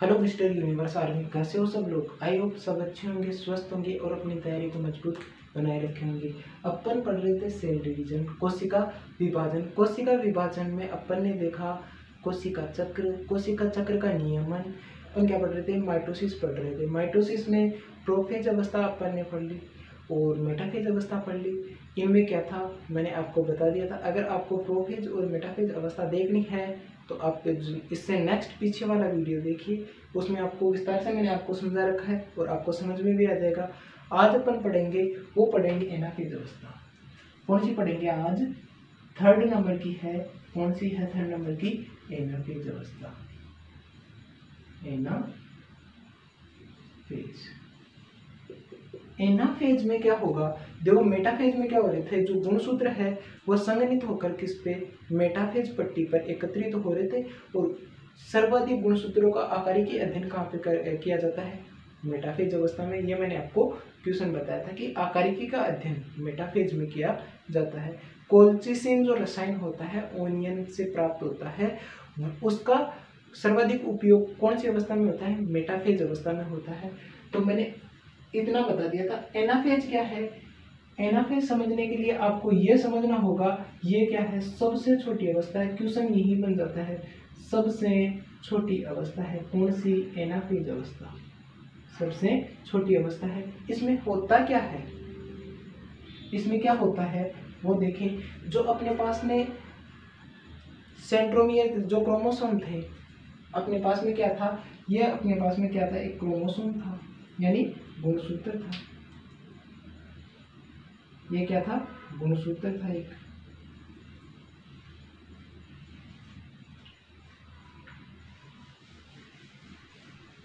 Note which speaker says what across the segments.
Speaker 1: Hello mister universe army, कैसे हो सब लोग। आई होप सब अच्छे होंगे, स्वस्थ होंगे और अपनी तैयारी को मजबूत बनाए रखे होंगे। अपन पढ़ रहे थे सेल डिवीजन, कोशिका विभाजन। कोशिका विभाजन में अपन ने देखा कोशिका चक्र का नियमन। अपन क्या पढ़ रहे थे, माइटोसिस पढ़ रहे थे। माइटोसिस में प्रोफेज अवस्था अपन ने पढ़ ली और मेटाफेज अवस्था पढ़ ली। इनमें क्या था मैंने आपको बता दिया था। अगर आपको प्रोफेज और मेटाफेज अवस्था देखनी है तो आप इससे नेक्स्ट पीछे वाला वीडियो देखिए, उसमें आपको विस्तार से मैंने आपको समझा रखा है और आपको समझ में भी आ जाएगा। आज अपन पढ़ेंगे एनाफेज अवस्था। कौन सी पढ़ेंगे आज? थर्ड नंबर की है। कौन सी है थर्ड नंबर की? एनाफेज अवस्था। एनाफेज में क्या होगा? देखो, मेटाफेज में क्या हो रहे थे, जो गुणसूत्र है वो संघनित होकर किस पे, मेटाफेज पट्टी पर एकत्रित हो रहे थे। और सर्वाधिक गुणसूत्रों का आकारिकी अध्ययन कहाँ पे किया जाता है? मेटाफेज अवस्था में। ये मैंने आपको क्वेश्चन बताया था कि आकारिकी का अध्ययन मेटाफेज में किया जाता है। कोल्चिसिन जो रसायन होता है ओनियन से प्राप्त होता है, उसका सर्वाधिक उपयोग कौन सी अवस्था में होता है? मेटाफेज अवस्था में होता है। तो मैंने इतना बता दिया था। एनाफेज क्या है? एनाफेज समझने के लिए आपको यह समझना होगा ये क्या है, सबसे छोटी अवस्था है। क्वेश्चन यही बन जाता है, सबसे छोटी अवस्था है। कौन सी? एनाफेज अवस्था सबसे छोटी अवस्था है। इसमें होता क्या है, इसमें क्या होता है वो देखें। जो अपने पास में सेंट्रोमियर जो क्रोमोसोम थे, अपने पास में क्या था, ये अपने पास में क्या था, एक क्रोमोसोम था यानी गुणसूत्र था। ये क्या था? गुणसूत्र था एक।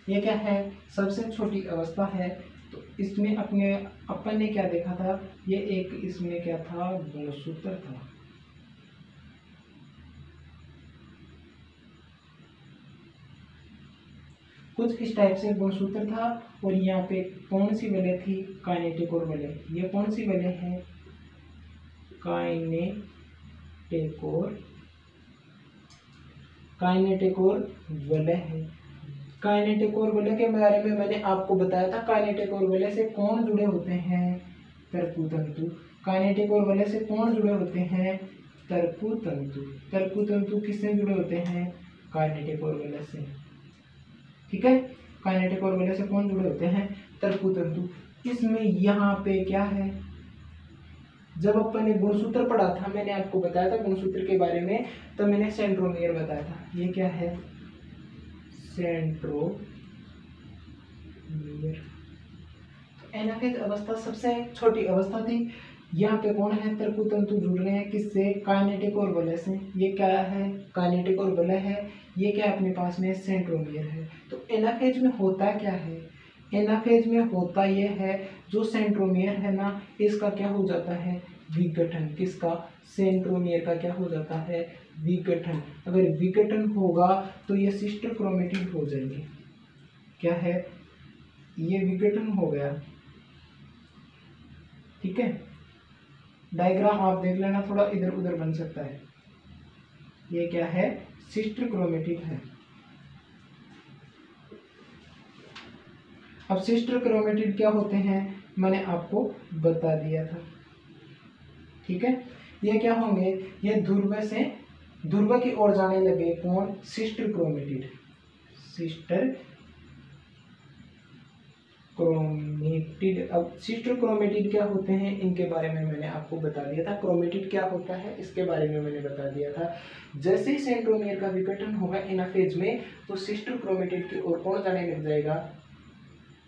Speaker 1: ये क्या है? सबसे छोटी अवस्था है। तो इसमें अपन ने क्या देखा था, ये एक इसमें क्या था, गुणसूत्र था। कुछ इस टाइप से गुणसूत्र था। और यहाँ पे कौन सी वलय थी? काइनेटिकोर वलय। ये कौन सी वलय है? काइनेटिकोर वलय है। काइनेटिकोर वलय के बारे में मैंने आपको बताया था। काइनेटिकोर वलय से कौन जुड़े होते हैं? तरकुतंतु। काइनेटिकोर वलय से कौन जुड़े होते हैं? तरकुतंतु। तरकुतंतु किससे जुड़े होते हैं? काइनेटिकोर वलय से। ठीक है, काइनेटिकोर वलय से कौन जुड़े होते हैं? तरकुतंतु। इसमें यहाँ पे क्या है, जब अपन ने गुणसूत्र पढ़ा था, मैंने आपको बताया था गुणसूत्र के बारे में, तो मैंने सेंट्रोमियर बताया था। ये क्या है? सेंट्रोमियर। एनाफेज अवस्था सबसे छोटी अवस्था थी। यहाँ पे कौन है? तरकुतंतु जुड़ रहे हैं किससे? काइनेटिकोर वलय से। ये क्या है? काइनेटिकोर वलय है। ये क्या अपने पास में? सेंट्रोमियर है। तो एनाफेज में होता क्या है? एनाफेज में होता यह है, जो सेंट्रोमियर है ना, इसका क्या हो जाता है? विघटन। किसका? सेंट्रोमियर का क्या हो जाता है? विघटन। अगर विघटन होगा तो ये सिस्टर क्रोमेटिड हो जाएंगे। क्या है? ये विघटन हो गया। ठीक है, डायग्राम आप देख लेना, थोड़ा इधर उधर बन सकता है। ये क्या है? सिस्टर क्रोमेटिड है। अब सिस्टर क्रोमेटिड क्या होते हैं मैंने आपको बता दिया था। ठीक है, ये क्या होंगे? ये ध्रुव से ध्रुव की ओर जाने लगे। कौन? Sister chromatid. Sister chromatid. अब सिस्टर क्रोमेटिड क्या होते हैं, इनके बारे में मैंने आपको बता दिया था। क्रोमेटिड क्या होता है इसके बारे में मैंने बता दिया था। जैसे ही सेंट्रोमियर का विघटन होगा एनाफेज में, तो सिस्टर क्रोमेटिड की ओर कौन जाने लग जाएगा?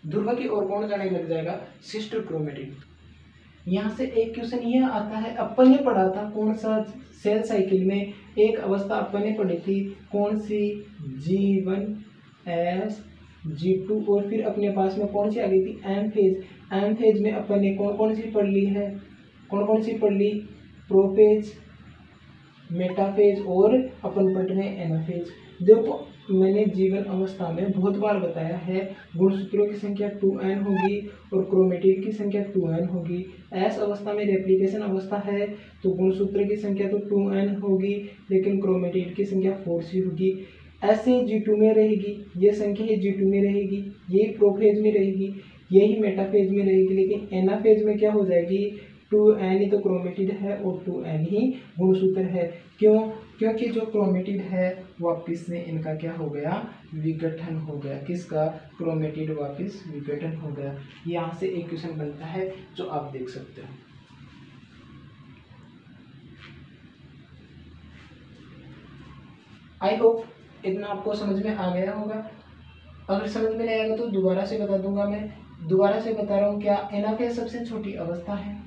Speaker 1: ध्रुव की ओर कौन जाने लग जाएगा? Sister chromatid. यहाँ से एक क्वेश्चन ये आता है, अपन ने पढ़ा था कौन सा सेल साइकिल में, एक अवस्था अपन ने पढ़ी थी कौन सी? G1S G2 और फिर अपने पास में कौन सी आ गई थी? M phase. एम फेज में अपन ने कौन कौन सी पढ़ ली है? कौन कौन सी पढ़ ली? प्रोफेज, मेटाफेज और अपन पढ़ रहे हैं एनाफेज। देखो, मैंने जीवन अवस्था में बहुत बार बताया है, गुणसूत्रों की संख्या 2n होगी और क्रोमेटिड की संख्या 2n होगी। एस अवस्था में रेप्लिकेशन अवस्था है, तो गुणसूत्र की संख्या तो 2n होगी, लेकिन क्रोमेटिड की संख्या 4c होगी। ऐसे G2 में रहेगी, ये संख्या ही G2 में रहेगी, यही प्रोफेज में रहेगी, यही मेटाफेज में रहेगी। लेकिन एनाफेज में क्या हो जाएगी, 2n ही तो क्रोमेटिड है और 2n ही गुणसूत्र है। क्यों? क्योंकि जो क्रोमेटिड है वापिस से इनका क्या हो गया, विघटन हो गया। किसका? क्रोमेटिड वापिस विघटन हो गया। यहाँ से एक क्वेश्चन बनता है जो आप देख सकते हो। आई होप इतना आपको समझ में आ गया होगा। अगर समझ में नहीं आएगा तो दोबारा से बता दूंगा। मैं दोबारा से बता रहा हूँ। क्या एनाफेज सबसे छोटी अवस्था है,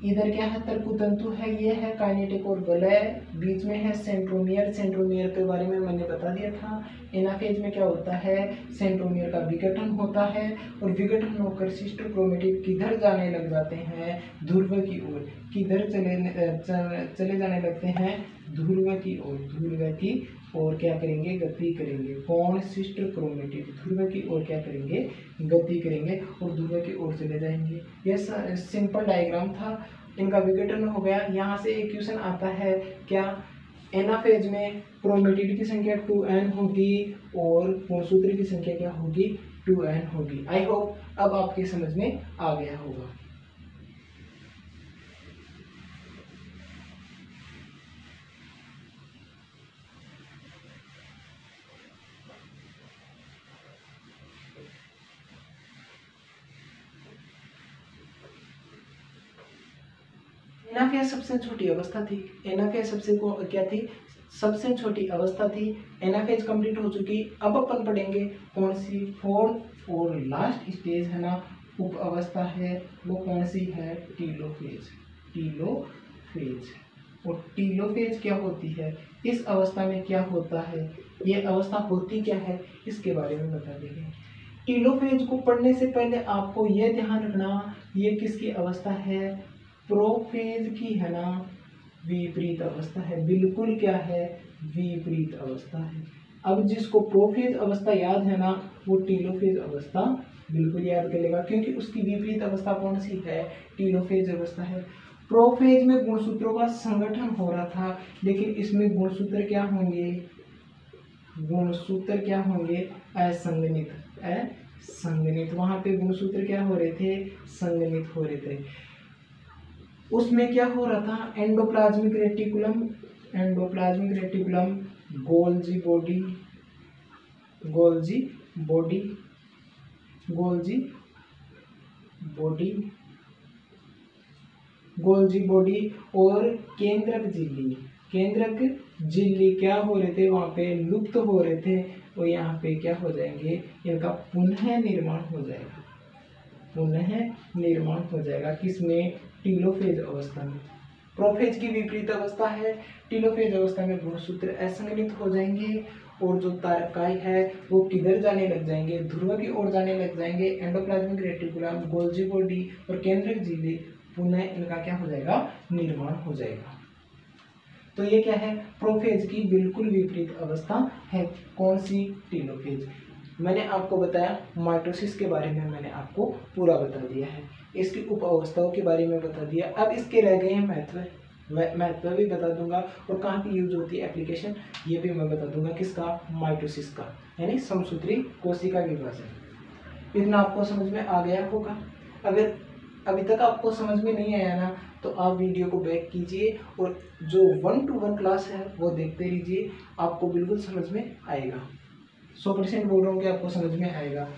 Speaker 1: इधर क्या है, तर्कतंतु है, ये है काइनेटिक और वलय, बीच में है सेंट्रोमियर। सेंट्रोमियर के बारे में मैंने बता दिया था। एनाफेज में क्या होता है, सेंट्रोमियर का विघटन होता है और विघटन होकर सिस्टर क्रोमेटिड किधर जाने लग जाते हैं, ध्रुव की ओर। किधर चले जाने लगते हैं, ध्रुव की ओर। ध्रुव की ओर क्या करेंगे, गति करेंगे। कौन? सिस्टर क्रोमेटिड ध्रुव की ओर क्या करेंगे, गति करेंगे और ध्रुव की ओर चले जाएंगे। यह सिंपल डायग्राम था। इनका विघटन हो गया। यहाँ से एक क्वेश्चन आता है, क्या एनाफेज में क्रोमेटिड की संख्या 2n होगी और गुणसूत्र की संख्या क्या होगी, 2n होगी। आई होप अब आपके समझ में आ गया होगा। एनाफेज सबसे छोटी अवस्था थी। एनाफेज सबसे क्या थी, सबसे छोटी अवस्था थी। एनाफेज कंप्लीट हो चुकी। अब अपन पढ़ेंगे कौन सी, फोर्थ और लास्ट स्टेज है ना, उप अवस्था है, वो कौन सी है, टीलोफेज। टीलोफेज। और टीलोफेज क्या होती है, इस अवस्था में क्या होता है, ये अवस्था होती क्या है, इसके बारे में बता देंगे। टीलोफेज को पढ़ने से पहले आपको यह ध्यान रखना, ये किसकी अवस्था है, प्रोफेज की है ना, विपरीत अवस्था है। बिल्कुल क्या है, विपरीत अवस्था है। अब जिसको प्रोफेज अवस्था याद है ना, वो टीलोफेज अवस्था बिल्कुल याद कर लेगा, क्योंकि उसकी विपरीत अवस्था कौन सी है, टीलोफेज अवस्था है। प्रोफेज में गुणसूत्रों का संगठन हो रहा था, लेकिन इसमें गुणसूत्र क्या होंगे, गुणसूत्र क्या होंगे, असंगनित। असंगनित, वहां पे गुणसूत्र क्या हो रहे थे, संगनित हो रहे थे। उसमें क्या हो रहा था, endoplasmic reticulum, endoplasmic reticulum, Golgi body, Golgi body, Golgi body, Golgi body और केंद्रक झिल्ली, केंद्रक झिल्ली क्या हो रहे थे, वहां पे लुप्त हो रहे थे। और यहाँ पे क्या हो जाएंगे, इनका पुनः निर्माण हो जाएगा, पुनः निर्माण हो जाएगा। किसमें, टीलोफेज अवस्था में। प्रोफेज की विपरीत अवस्था है। टीलोफेज अवस्था में गुणसूत्र असंगठित हो जाएंगे और जो तारकाई है वो किधर जाने लग जाएंगे, ध्रुव की ओर जाने लग जाएंगे। एंडोप्लाज्मिक रेटिकुलम, गोल्जी बॉडी और केंद्रक झिल्ली, पुनः इनका क्या हो जाएगा, निर्माण हो जाएगा। तो ये क्या है, प्रोफेज की बिल्कुल विपरीत अवस्था है। कौन सी, टीलोफेज। मैंने आपको बताया माइटोसिस के बारे में, मैंने आपको पूरा बता दिया है, इसकी उप अवस्थाओं के बारे में बता दिया। अब इसके रह गए हैं महत्व, महत्व भी बता दूंगा और कहाँ की यूज होती है एप्लीकेशन, ये भी मैं बता दूंगा। किसका, माइटोसिस का, यानी समसूत्री कोशिका विभाजन। इतना आपको समझ में आ गया होगा। अगर अभी तक आपको समझ में नहीं आया ना, तो आप वीडियो को बैक कीजिए और जो 1-to-1 क्लास है वो देखते रहिए, आपको बिल्कुल समझ में आएगा। 100% बोल रहा हूँ कि आपको समझ में आएगा।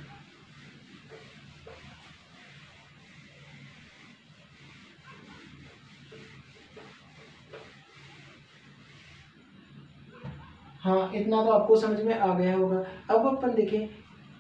Speaker 1: हाँ, इतना तो आपको समझ में आ गया होगा। अब अपन देखें,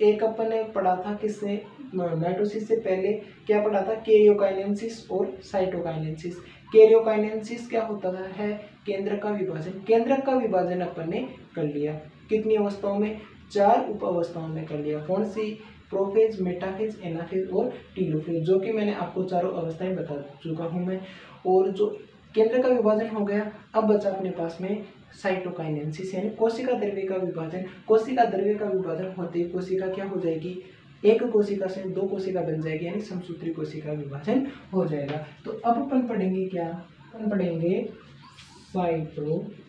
Speaker 1: एक अपन ने पढ़ा था किससे, माइटोसिस से पहले क्या पढ़ा था, कैरियोकाइनेसिस और साइटोकाइनेसिस। कैरियोकाइनेसिस क्या होता है, केंद्रक का विभाजन। केंद्रक का विभाजन अपन ने कर लिया, कितनी अवस्थाओं में, 4 उप अवस्थाओं में कर लिया। कौन सी, प्रोफेज, मेटाफेज, एनाफेज और टीलोफेज, जो कि मैंने आपको चारों अवस्थाएं बता चुका हूं मैं। और जो केंद्र का विभाजन हो गया, अब बचा अपने पास में साइटोकाइनेसिस, यानी कोशिका द्रव्य का विभाजन। कोशिका द्रव्य का विभाजन होते ही कोशिका क्या हो जाएगी, एक कोशिका से 2 कोशिका बन जाएगी, यानी समसूत्री कोशिका विभाजन हो जाएगा। तो अब अपन पढ़ेंगे क्या, अपन पढ़ेंगे साइटोकाइनेसिस।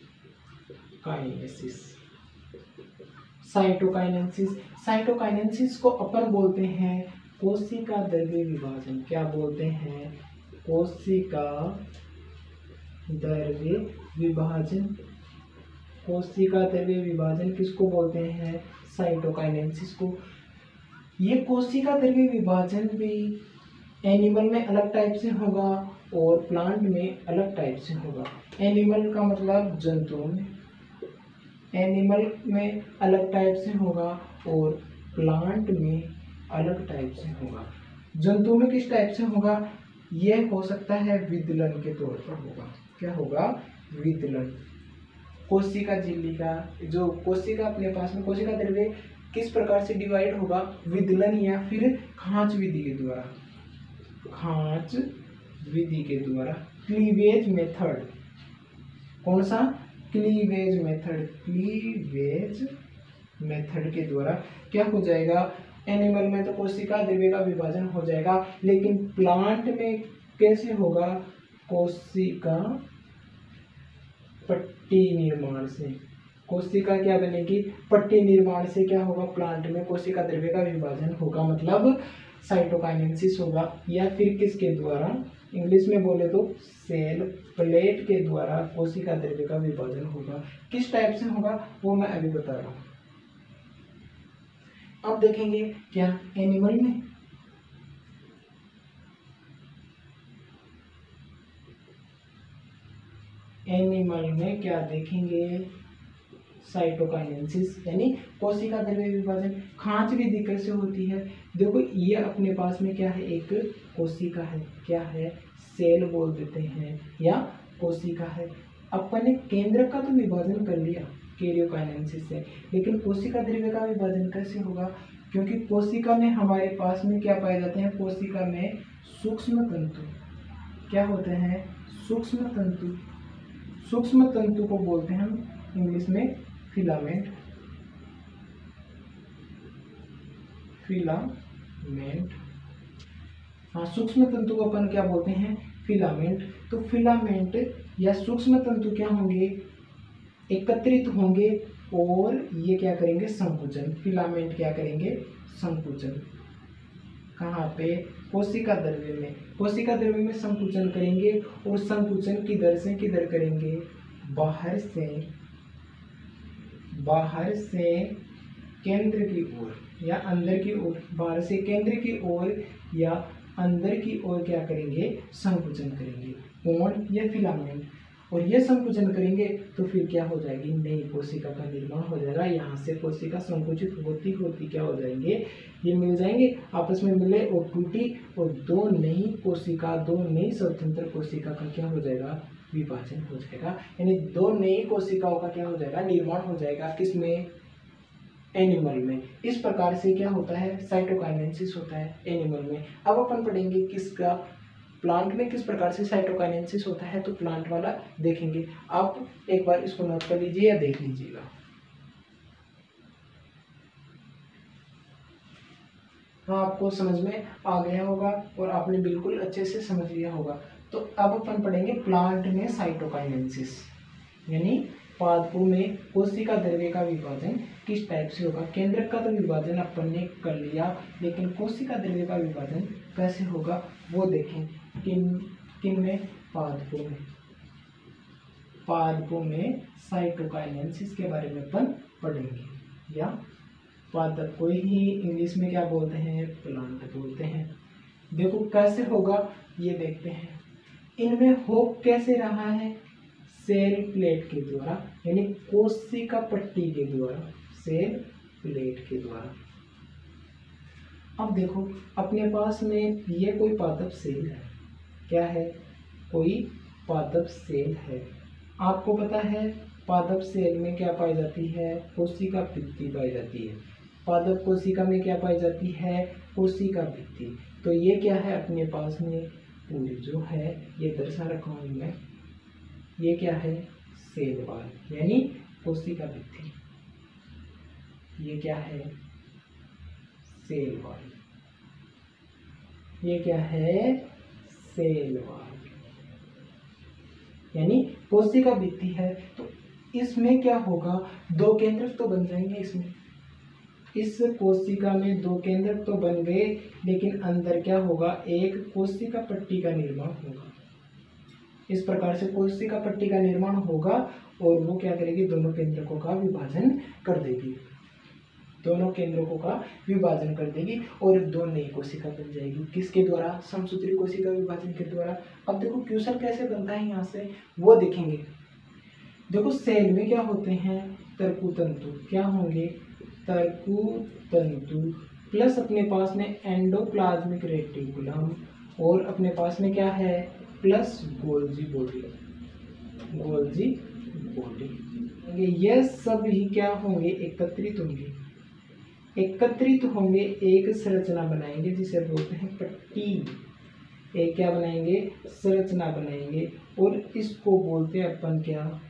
Speaker 1: साइटोकाइनेसिस। साइटोकाइनेसिस को अपन बोलते हैं कोशिका द्रव्य विभाजन। क्या बोलते हैं? कोशिका द्रव्य विभाजन। कोशिका द्रव्य विभाजन किसको बोलते हैं? साइटोकाइनेसिस को। ये कोशिका द्रव्य विभाजन भी एनिमल में अलग टाइप से होगा और प्लांट में अलग टाइप से होगा। एनिमल का मतलब जंतुओं में, एनिमल में अलग टाइप से होगा और प्लांट में अलग टाइप से होगा। जंतुओं में किस टाइप से होगा? यह हो सकता है विदलन के तौर पर होगा। क्या होगा? विदलन। कोशिका झिल्ली का जो कोशिका अपने पास में कोशिका द्रव्य किस प्रकार से डिवाइड होगा? विदलन या फिर खांच विधि के द्वारा। खांच विधि के द्वारा। Cleavage method. कौन सा? Cleavage method. क्लीवेज मेथड के द्वारा क्या हो जाएगा? एनिमल में तो कोशिका द्रव्य का विभाजन हो जाएगा, लेकिन प्लांट में कैसे होगा? कोशिका पट्टी निर्माण से। कोशिका क्या बनेगी? पट्टी निर्माण से क्या होगा? प्लांट में कोशिका द्रव्य का विभाजन होगा, मतलब साइटोकाइनेसिस होगा। या फिर किसके द्वारा? इंग्लिश में बोले तो सेल प्लेट के द्वारा कोशिका द्रव्य का विभाजन होगा। किस टाइप से होगा वो मैं अभी बता रहा हूँ। अब देखेंगे क्या एनिमल में। एनिमल में क्या देखेंगे? साइटोकाइनेसिस यानी कोशिका द्रव्य विभाजन। खांच विधि कैसे होती है? देखो ये अपने पास में क्या है? एक कोशिका है। क्या है? सेल बोल देते हैं या कोशिका है। अपन ने केंद्र का तो विभाजन कर लिया कैरियोकाइनेसिस से, लेकिन कोशिका द्रव्य का विभाजन कैसे होगा? क्योंकि कोशिका में हमारे पास में क्या पाए जाते हैं? कोशिका में सूक्ष्म तंतु। क्या होते हैं? सूक्ष्म तंतु। सूक्ष्म तंतु को बोलते हैं हम इंग्लिश में फिलामेंट। फिलामेंट। हाँ, सूक्ष्म तंतु को अपन क्या बोलते हैं? फिलामेंट। तो फिलामेंट या सूक्ष्म तंतु क्या होंगे? एकत्रित होंगे और ये क्या करेंगे? संकुचन। फिलामेंट क्या करेंगे? संकुचन। कहाँ पे? कोशिका द्रव्य में। कोशिका द्रव्य में संकुचन करेंगे और संकुचन किधर से किधर करेंगे? बाहर से, बाहर से केंद्र की ओर या अंदर की ओर। बाहर से केंद्र की ओर या अंदर की ओर क्या करेंगे? संकुचन करेंगे। कौन? ये फिलामेंट। और ये संकुचन करेंगे तो फिर क्या हो जाएगी? नई कोशिका का निर्माण हो जाएगा। यहाँ से कोशिका संकुचित होती होती क्या हो जाएंगे? ये मिल जाएंगे, आपस में मिले और टूटी और दो नई कोशिका, दो नई स्वतंत्र कोशिका का क्या हो जाएगा? विभाजन हो जाएगा। यानी दो नई कोशिकाओं का क्या हो जाएगा? निर्माण हो जाएगा। किसमें? एनिमल में। इस प्रकार से क्या होता है? साइटोकाइनेसिस होता है एनिमल में। अब अपन पढ़ेंगे किसका? प्लांट में किस प्रकार से साइटोकाइनेसिस होता है, तो प्लांट वाला देखेंगे। आप एक बार इसको नोट कर लीजिए या देख लीजिएगा। हाँ, आपको समझ में आ गया होगा और आपने बिल्कुल अच्छे से समझ लिया होगा। तो अब अपन पढ़ेंगे प्लांट में साइटोकाइनेसिस, यानी पादपों में कोशिका द्रव्य का विभाजन किस टाइप से होगा। केंद्रक का तो विभाजन अपन ने कर लिया, लेकिन कोशिका द्रव्य का विभाजन कैसे होगा वो देखें। किन में? पादपों में। पादपों में साइटोकाइनेसिस के बारे में अपन पढ़ेंगे। या पादप को ही इंग्लिश में क्या बोलते हैं? प्लांट बोलते हैं। देखो कैसे होगा ये देखते हैं। इनमें हो कैसे रहा है? सेल प्लेट के द्वारा, यानी कोशिका पट्टी के द्वारा, सेल प्लेट के द्वारा। अब देखो अपने पास में ये कोई पादप सेल है। क्या है? कोई पादप सेल है। आपको पता है पादप सेल में क्या पाई जाती है? कोशिका भित्ति पाई जाती है। पादप कोशिका में क्या पाई जाती है? कोशिका भित्ति। तो ये क्या है? अपने पास में पूरी जो है ये दर्शा रखा हूं मैं, ये क्या है? सेल वॉल यानी कोशिका भित्ति। ये क्या है? Cell wall. ये क्या है? सेल वॉल यानी कोशिका भित्ति है। तो इसमें क्या होगा? दो केंद्रक तो बन जाएंगे इसमें। इस कोशिका में दो केंद्रक तो बन गए, लेकिन अंदर क्या होगा, एक कोशिका पट्टी का निर्माण होगा। इस प्रकार से कोशिका पट्टी का निर्माण होगा और वो क्या करेगी, दोनों केंद्रकों का विभाजन कर देगी, दोनों केंद्रकों का विभाजन कर देगी और दो नई कोशिका बन जाएगी। किसके द्वारा, समसूत्री कोशिका विभाजन के द्वारा। अब देखो क्यूसल कैसे बनता है यहाँ से वो देखेंगे। देखो सेल में क्या होते हैं, तर्कुतंतु, क्या होंगे, तर्कुतंतु प्लस अपने पास में एंडोप्लाज्मिक रेटिकुलम और अपने पास में क्या है, plus Golgi body, Golgi body. ये सब ही क्या होंगे, एकत्रित होंगे, एकत्रित होंगे, एक संरचना बनाएंगे जिसे बोलते हैं पट्टी। एक क्या बनाएंगे, संरचना बनाएंगे और इसको बोलते हैं अपन क्या,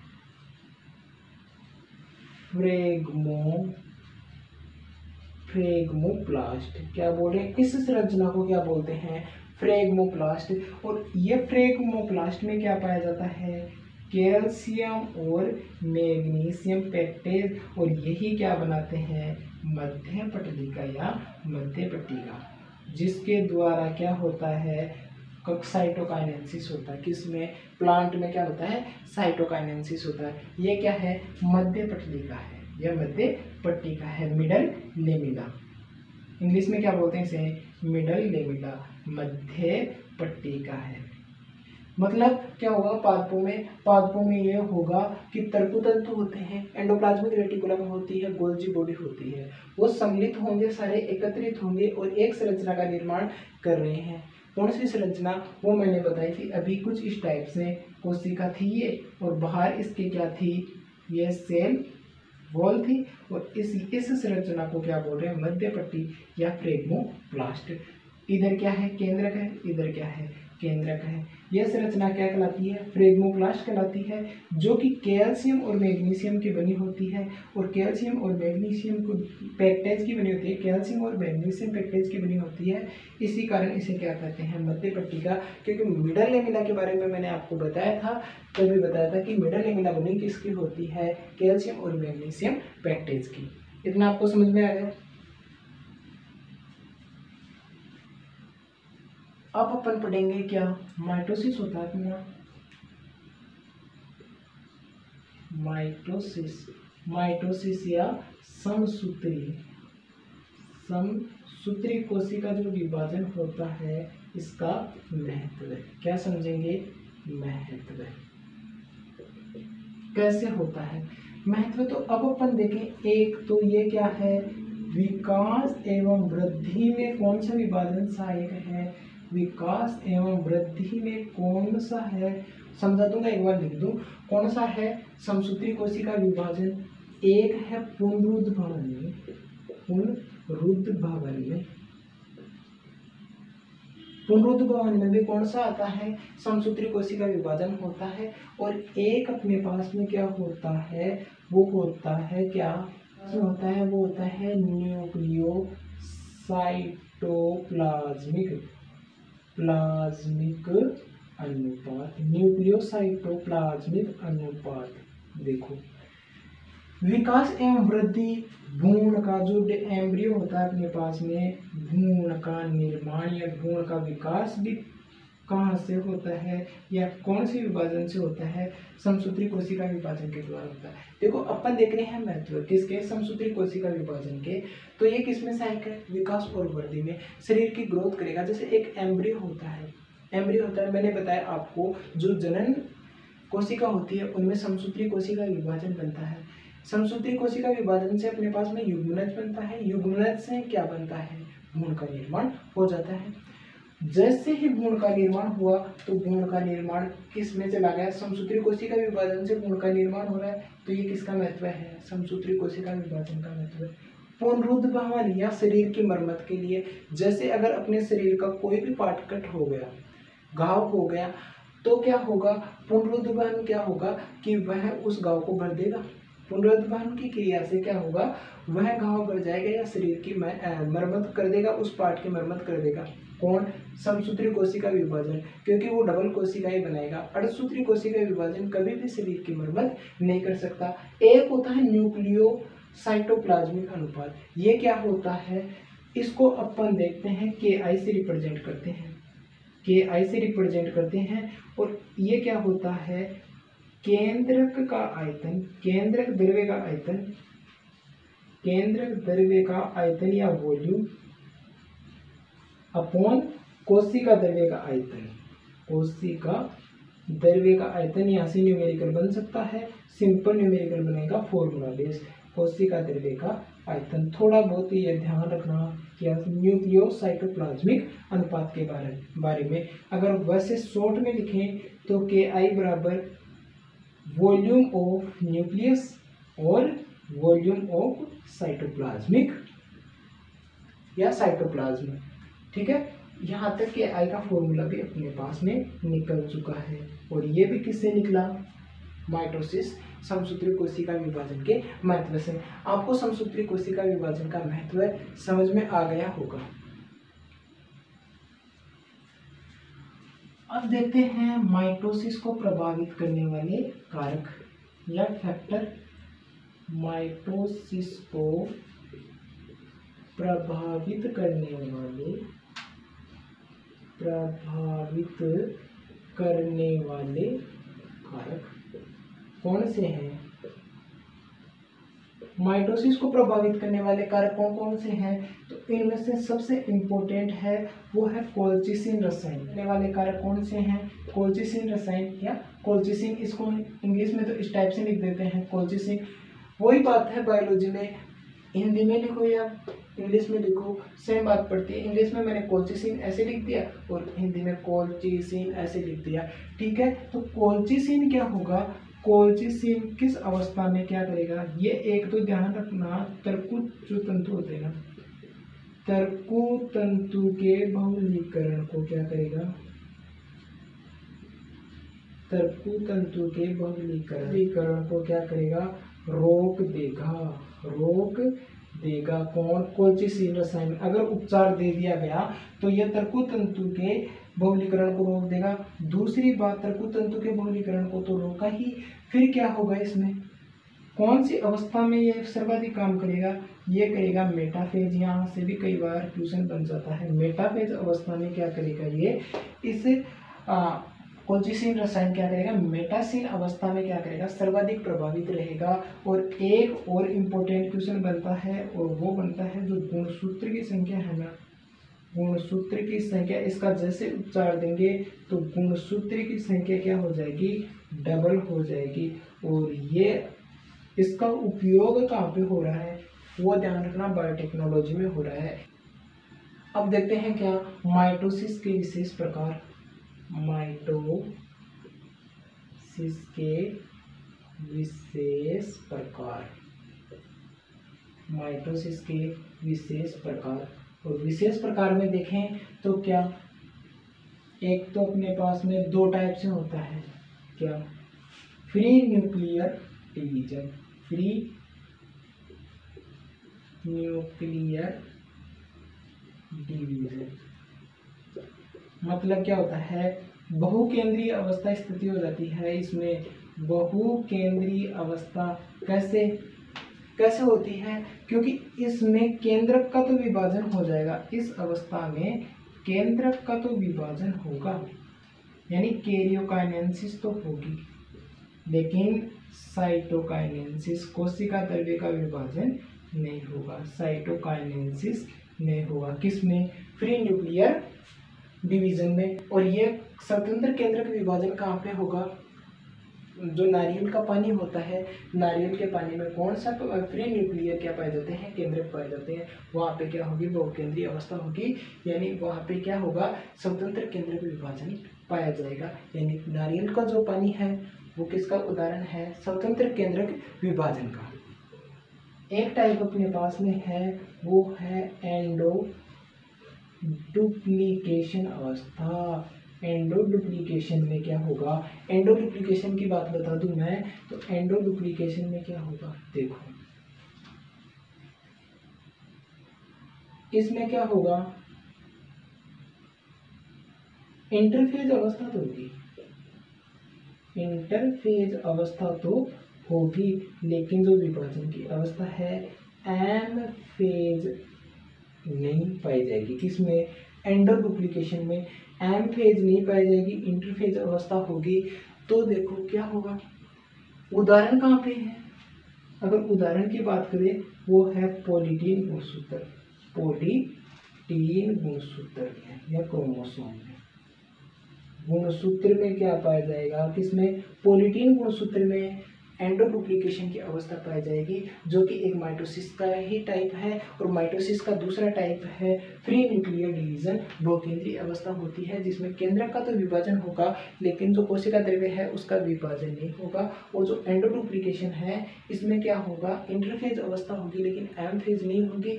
Speaker 1: फ्रेगमोप्लास्ट। क्या बोल रहे हैं, इस संरचना को क्या बोलते हैं, फ्रेगमोप्लास्ट। और ये फ्रेगमोप्लास्ट में क्या पाया जाता है, कैल्शियम और मैग्नीशियम पेक्टेज, और यही क्या बनाते हैं, मध्य पटलिका या मध्य पट्टिका, जिसके द्वारा क्या होता है, साइटोकाइनेसिस होता है। किसमें, प्लांट में क्या होता है, साइटोकाइनेसिस होता है। ये क्या है, मध्य पटलिका है, यह मध्य पट्टिका है, मिडल लेमिला। इंग्लिश में क्या बोलते हैं इसे, मिडल लेमिला, मध्य पट्टिका है। मतलब क्या होगा, पादपों में ये होगा कि तर्कुतंतु होते हैं, एंडोप्लाज्मिक रेटिकुलम होती है, गोल्जी बॉडी होती है, वो सम्मिलित होंगे, सारे एकत्रित होंगे और एक संरचना का निर्माण कर रहे हैं। कौन सी संरचना, वो मैंने बताई थी अभी, कुछ इस टाइप से कोशिका थी ये, और बाहर इसके क्या थी, ये सेल वॉल थी, और इस संरचना को क्या बोल रहे हैं, मध्य पट्टी या फ्रेगमोप्लास्ट। इधर क्या है, केंद्रक है, इधर क्या है, केंद्रक है। यह संरचना क्या कहलाती है, फ्रेगमोप्लास्ट कहलाती है, जो कि कैल्शियम और मैग्नीशियम की बनी होती है, और कैल्शियम और मैग्नीशियम को पेक्टेज की बनी होती है, कैल्शियम और मैग्नीशियम पेक्टेज की बनी होती है। इसी कारण इसे क्या कहते हैं, मध्य पट्टिका। क्योंकि मिडल लेमिला के बारे में मैंने आपको बताया था, तभी बताया था कि मिडल लेमिला बनी किसकी होती है, कैल्शियम और मैग्नीशियम पेक्टेज की। इतना आपको समझ में आ गया। अब अपन पढ़ेंगे क्या, माइटोसिस होता है अपना, माइटोसिस या समसूत्री कोशिका जो विभाजन होता है, इसका महत्व, क्या समझेंगे, महत्व कैसे होता है, महत्व। तो अब अपन देखें, एक तो ये क्या है, विकास एवं वृद्धि में कौन सा विभाजन सहायक है, विकास एवं वृद्धि में कौन सा है, समझा दूंगा, एक बार लिख दूं, कौन सा है, समसूत्री कोशिका विभाजन। एक है पुनरुद्भवन में भी कौन सा आता है, समसूत्री कोशिका विभाजन होता है। और एक अपने पास में क्या होता है, वो होता है क्या होता है, वो होता है न्यूक्लियोसाइटोप्लाज्मिक अनुपात, न्यूक्लियोसाइटोप्लाज्मिक अनुपात। देखो, विकास एवं वृद्धि, भ्रूण का जो एम्ब्रियो होता है अपने पास में, भ्रूण का निर्माण या भ्रूण का विकास भी कहाँ से होता है या कौन सी विभाजन से होता है, समसूत्री कोशिका विभाजन के द्वारा होता है। देखो अपन देख रहे हैं महत्व किसके, समसूत्री कोशिका विभाजन के। तो ये किसमें सहायक है, विकास और वृद्धि में, शरीर की ग्रोथ करेगा। जैसे एक एम्ब्रियो होता है, मैंने बताया आपको, जो जनन कोशिका होती है उनमें समसूत्री कोशिका विभाजन बनता है। समसूत्री कोशिका विभाजन से अपने पास में युग्मनज बनता है, युग्मनज से क्या बनता है, भ्रूण का निर्माण हो जाता है। जैसे ही भ्रूण का निर्माण हुआ तो भ्रूण का निर्माण किस में चला गया, समसूत्री कोशिका विभाजन से भ्रूण का निर्माण हो रहा है। तो ये किसका महत्व है, समसूत्री कोशिका विभाजन का महत्व है। पुनरुद्भवन या शरीर की मरम्मत के लिए, जैसे अगर अपने शरीर का कोई भी पार्ट कट हो गया, घाव हो गया, तो क्या होगा, पुनरुद्भवन क्या होगा कि वह उस घाव को भर देगा। पुनरुद्भवन की क्रिया से क्या होगा, वह घाव भर जाएगा या शरीर की मरम्मत कर देगा, उस पार्ट की मरम्मत कर देगा। कौन, समसूत्री कोशिका विभाजन, क्योंकि वो डबल कोशिका ही बनाएगा। अर्धसूत्री कोशिका विभाजन कभी भी शरीर की मरम्मत नहीं कर सकता। एक होता है साइटोप्लाज्मिक अनुपात। ये क्या होता है, इसको अपन देखते हैं KI से रिप्रेजेंट करते हैं, KI से रिप्रेजेंट करते हैं। और ये क्या होता है, केंद्रक का आयतन, केंद्रक द्रव्य का आयतन, केंद्रक द्रव्य का आयतन या वॉल्यूम अपॉन कोशिका द्रव्य का आयतन, कोशिका द्रव्य का आयतन। यहाँ से न्यूमेरिकल बन सकता है, सिंपल न्यूमेरिकल बनेगा फॉर्मूला बेस, कोशिका द्रव्य का आयतन। थोड़ा बहुत ये ध्यान रखना कि न्यूक्लियोसाइटोप्लाज्मिक अनुपात के बारे में अगर वैसे शॉर्ट में लिखें तो KI बराबर वॉल्यूम ऑफ न्यूक्लियस और वॉल्यूम ऑफ साइटोप्लाज्मिक या साइटोप्लाज्म। ठीक है, यहाँ तक कि आई का फॉर्मूला भी अपने पास में निकल चुका है। और ये भी किससे निकला, माइटोसिस, समसूत्री कोशिका विभाजन के महत्व से। आपको समसूत्री कोशिका विभाजन का महत्व समझ में आ गया होगा। अब देखते हैं माइटोसिस को प्रभावित करने वाले कारक या फैक्टर। माइटोसिस को प्रभावित करने वाले कारक कौन से हैं? माइटोसिस को प्रभावित करने वाले कारक कौन कौन से हैं? तो इनमें से सबसे इम्पोर्टेंट है वो है कोल्चिसिन रसायन। करने वाले कारक कौन से हैं? कोल्चिसिन रसायन या कोल्चिसिन, इसको इंग्लिश में तो इस टाइप से लिख देते हैं कोल्चिसिन। वही बात है बायोलॉजी में, हिंदी में लिखो या इंग्लिश में लिखो सेम बात पड़ती है। इंग्लिश में मैंने कोल्चिसिन ऐसे लिख दिया और हिंदी में कोल्चिसिन ऐसे लिख दिया। ठीक है, तो कोल्चिसिन क्या होगा, कोल्चिसिन किस अवस्था में क्या करेगा, ये एक तो ध्यान रखना, तर्कु जो तंतु होते हैं ना, तर्कु तंतु के बहुलीकरण को क्या करेगा, तर्कु तंतु के बहुलीकरण को क्या करेगा, रोक देगा। कौन? कोल्चिसिन रसायन। अगर उपचार दे दिया गया तो यह तर्कु तंतु के बहुलीकरण को रोक देगा। दूसरी बात, तर्कु तंतु के बहुलीकरण को तो रोका ही, फिर क्या होगा, इसमें कौन सी अवस्था में यह सर्वाधिक काम करेगा, ये करेगा मेटाफेज। यहाँ से भी कई बार क्वेश्चन बन जाता है। मेटाफेज अवस्था में क्या करेगा, ये इस कोल्चिसिन रसायन क्या करेगा, मेटासिन अवस्था में क्या करेगा, सर्वाधिक प्रभावित रहेगा। और एक और इम्पोर्टेंट क्वेश्चन बनता है और वो बनता है जो गुणसूत्र की संख्या है ना, गुणसूत्र की संख्या, इसका जैसे उपचार देंगे तो गुणसूत्र की संख्या क्या हो जाएगी, डबल हो जाएगी। और ये इसका उपयोग कहाँ पे हो रहा है, वो ध्यान रखना, बायोटेक्नोलॉजी में हो रहा है। अब देखते हैं क्या माइटोसिस के विशेष प्रकार। माइटोसिस के विशेष प्रकार, माइटोसिस के विशेष प्रकार। और विशेष प्रकार में देखें तो क्या, एक तो अपने पास में दो टाइप से होता है, क्या, free nuclear division, free nuclear division मतलब क्या होता है, बहुकेंद्रीय अवस्था स्थिति हो जाती है इसमें। बहुकेंद्रीय अवस्था कैसे होती है, क्योंकि इसमें केंद्रक का तो विभाजन हो जाएगा, इस अवस्था में केंद्रक का तो विभाजन होगा, यानी कैरियोकाइनेसिस तो होगी, लेकिन साइटोकाइनेसिस, कोशिका द्रव्य का विभाजन नहीं होगा, साइटोकाइनेसिस नहीं होगा। किसमें? फ्री न्यूक्लियर डिवीजन में। और ये स्वतंत्र केंद्रक विभाजन कहाँ पे होगा, जो नारियल का पानी होता है, नारियल के पानी में कौन सा फ्री न्यूक्लियर क्या पाए जाते हैं, केंद्रक पाए जाते हैं, वहाँ पे क्या होगी, बहुकेंद्रीय अवस्था होगी, यानी वहाँ पे क्या होगा, स्वतंत्र केंद्रक विभाजन पाया जाएगा। यानी नारियल का जो पानी है वो किसका उदाहरण है, स्वतंत्र केंद्रक विभाजन का। एक टाइप अपने पास में है वो है एंडो डुप्लीकेशन अवस्था। एंडो डुप्लीकेशन में क्या होगा, एंडो डुप्लीकेशन की बात बता दूं मैं, तो एंडो डुप्लीकेशन में क्या होगा, देखो इसमें क्या होगा, इंटरफेज अवस्था तो होगी, इंटरफेज अवस्था तो होगी, लेकिन जो विभाजन की अवस्था है एम फेज नहीं पाई जाएगी। किसमें? एंडो डुप्लीकेशन में एम फेज नहीं पाई जाएगी, इंटरफेज अवस्था होगी। तो देखो क्या होगा, उदाहरण कहाँ पे है? अगर उदाहरण की बात करें वो है पॉलीटीन गुणसूत्र। पॉलीटीन गुणसूत्र में या क्रोमोसोम में गुणसूत्र में क्या पाया जाएगा? किसमें? पॉलीटीन गुणसूत्र में एंडो डुप्लीकेशन की अवस्था पाई जाएगी, जो कि एक माइटोसिस का ही टाइप है। और माइटोसिस का दूसरा टाइप है फ्री न्यूक्लियर डिवीजन, बहुकेंद्रीय अवस्था होती है, जिसमें केंद्रक का तो विभाजन होगा लेकिन जो कोशिका द्रव्य है उसका विभाजन नहीं होगा। और जो एंडो डुप्लीकेशन है इसमें क्या होगा, इंटरफेज अवस्था होगी लेकिन एम फेज नहीं होगी।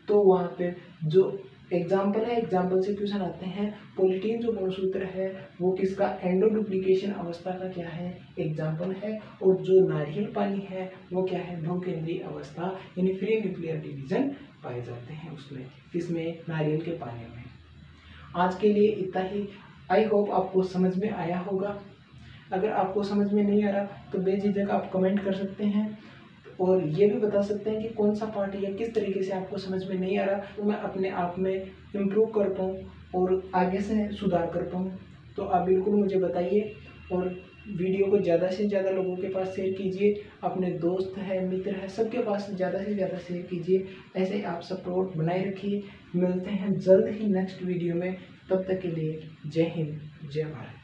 Speaker 1: तो वहाँ पे जो एग्जाम्पल है, एग्जाम्पल से क्वेश्चन आते हैं। पॉलीटीन जो गुणसूत्र है वो किसका? एंडो डुप्लीकेशन अवस्था का क्या है? एग्जाम्पल है। और जो नारियल पानी है वो क्या है? बहुकेंद्रीय अवस्था यानी फ्री न्यूक्लियर डिवीजन पाए जाते हैं उसमें। किसमें? नारियल के पानी में। आज के लिए इतना ही। आई होप आपको समझ में आया होगा। अगर आपको समझ में नहीं आ रहा तो बेझिझक आप कमेंट कर सकते हैं और ये भी बता सकते हैं कि कौन सा पार्ट या किस तरीके से आपको समझ में नहीं आ रहा, तो मैं अपने आप में इम्प्रूव कर पाऊँ और आगे से सुधार कर पाऊँ। तो आप बिल्कुल मुझे बताइए और वीडियो को ज़्यादा से ज़्यादा लोगों के पास शेयर कीजिए। अपने दोस्त है, मित्र है, सबके पास ज़्यादा से ज़्यादा शेयर कीजिए। ऐसे ही आप सपोर्ट बनाए रखिए। मिलते हैं जल्द ही नेक्स्ट वीडियो में। तब तक के लिए जय हिंद, जय भारत।